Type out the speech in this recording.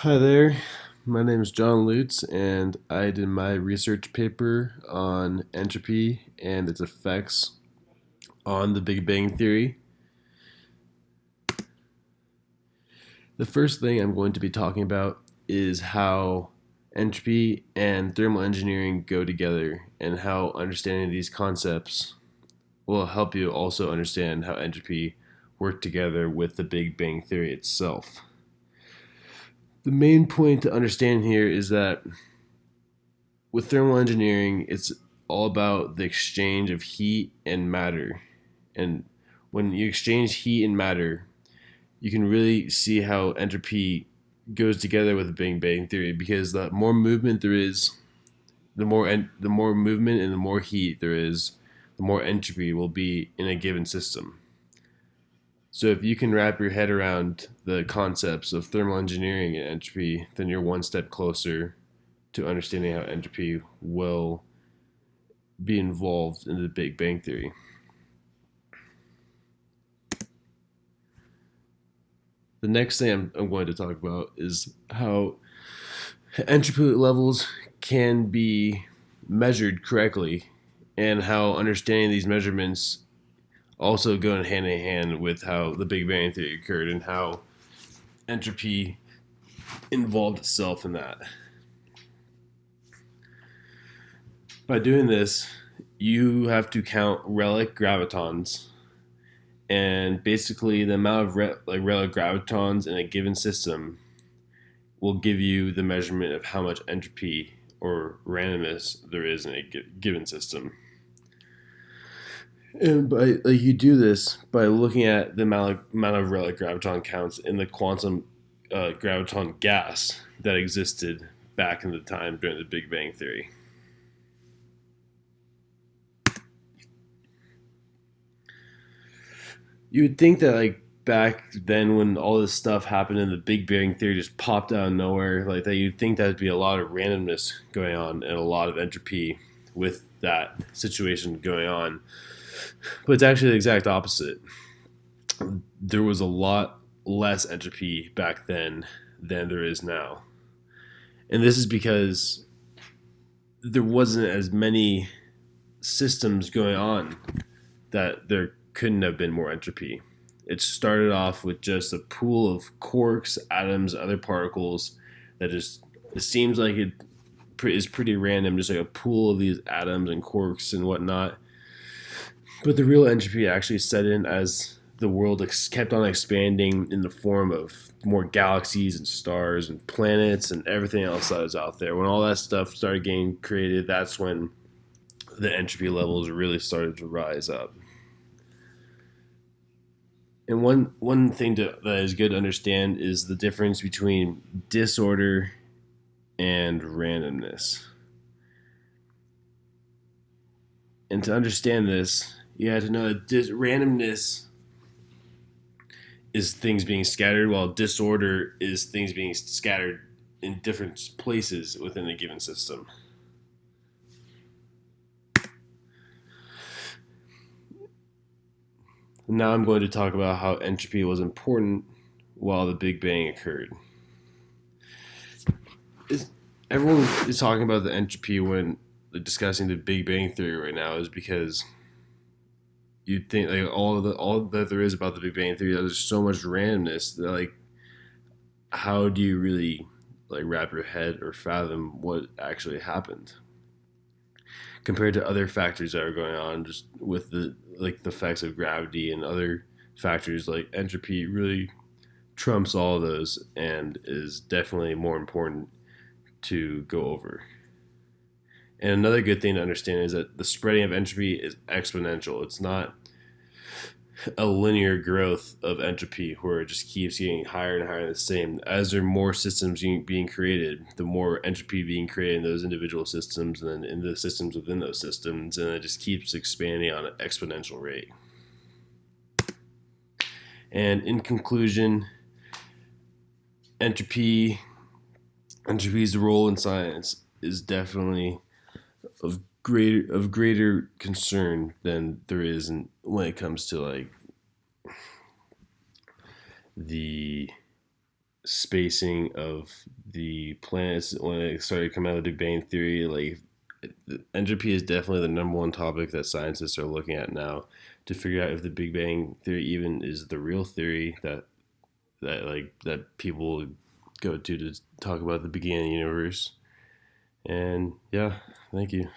Hi there, my name is John Lutz, and I did my research paper on entropy and its effects on the Big Bang Theory. The first thing I'm going to be talking about is how entropy and thermal engineering go together, and how understanding these concepts will help you also understand how entropy work together with the Big Bang Theory itself. The main point to understand here is that with thermal engineering, it's all about the exchange of heat and matter. And when you exchange heat and matter, you can really see how entropy goes together with the Big Bang Theory, because the more movement there is, the more movement and the more heat there is, the more entropy will be in a given system. So if you can wrap your head around the concepts of thermal engineering and entropy, then you're one step closer to understanding how entropy will be involved in the Big Bang Theory. The next thing I'm going to talk about is how entropy levels can be measured correctly, and how understanding these measurements also go hand in hand with how the Big Bang Theory occurred and how entropy involved itself in that. By doing this, you have to count relic gravitons, and basically the amount of relic gravitons in a given system will give you the measurement of how much entropy or randomness there is in a given system. And you do this by looking at the amount of relic graviton counts in the quantum graviton gas that existed back in the time during the Big Bang Theory. You would think that back then, when all this stuff happened and the Big Bang Theory just popped out of nowhere, like that, you'd think that'd be a lot of randomness going on and a lot of entropy with that situation going on. But it's actually the exact opposite. There was a lot less entropy back then than there is now. And this is because there wasn't as many systems going on that there couldn't have been more entropy. It started off with just a pool of quarks, atoms, other particles that it seems like it is pretty random, just like a pool of these atoms and quarks and whatnot. But the real entropy actually set in as the world kept on expanding in the form of more galaxies and stars and planets and everything else that was out there. When all that stuff started getting created, that's when the entropy levels really started to rise up. And one thing that is good to understand is the difference between disorder and randomness. And to understand this, you have to know that randomness is things being scattered, while disorder is things being scattered in different places within a given system. Now I'm going to talk about how entropy was important while the Big Bang occurred. Everyone is talking about the entropy when discussing the Big Bang Theory right now, is because you'd think all that there is about the Big Bang Theory, that there's so much randomness that how do you really wrap your head or fathom what actually happened compared to other factors that are going on, just with the effects of gravity and other factors. Like entropy really trumps all of those and is definitely more important to go over. And another good thing to understand is that the spreading of entropy is exponential. It's not a linear growth of entropy where it just keeps getting higher and higher the same. As there are more systems being created, the more entropy being created in those individual systems and then in the systems within those systems, and it just keeps expanding on an exponential rate. And in conclusion, entropy's role in science is definitely of greater concern than there is when it comes to the spacing of the planets when it started coming out of the Big Bang Theory. Like entropy is definitely the number one topic that scientists are looking at now to figure out if the Big Bang Theory even is the real theory that people go to talk about the beginning of the universe. And yeah, thank you.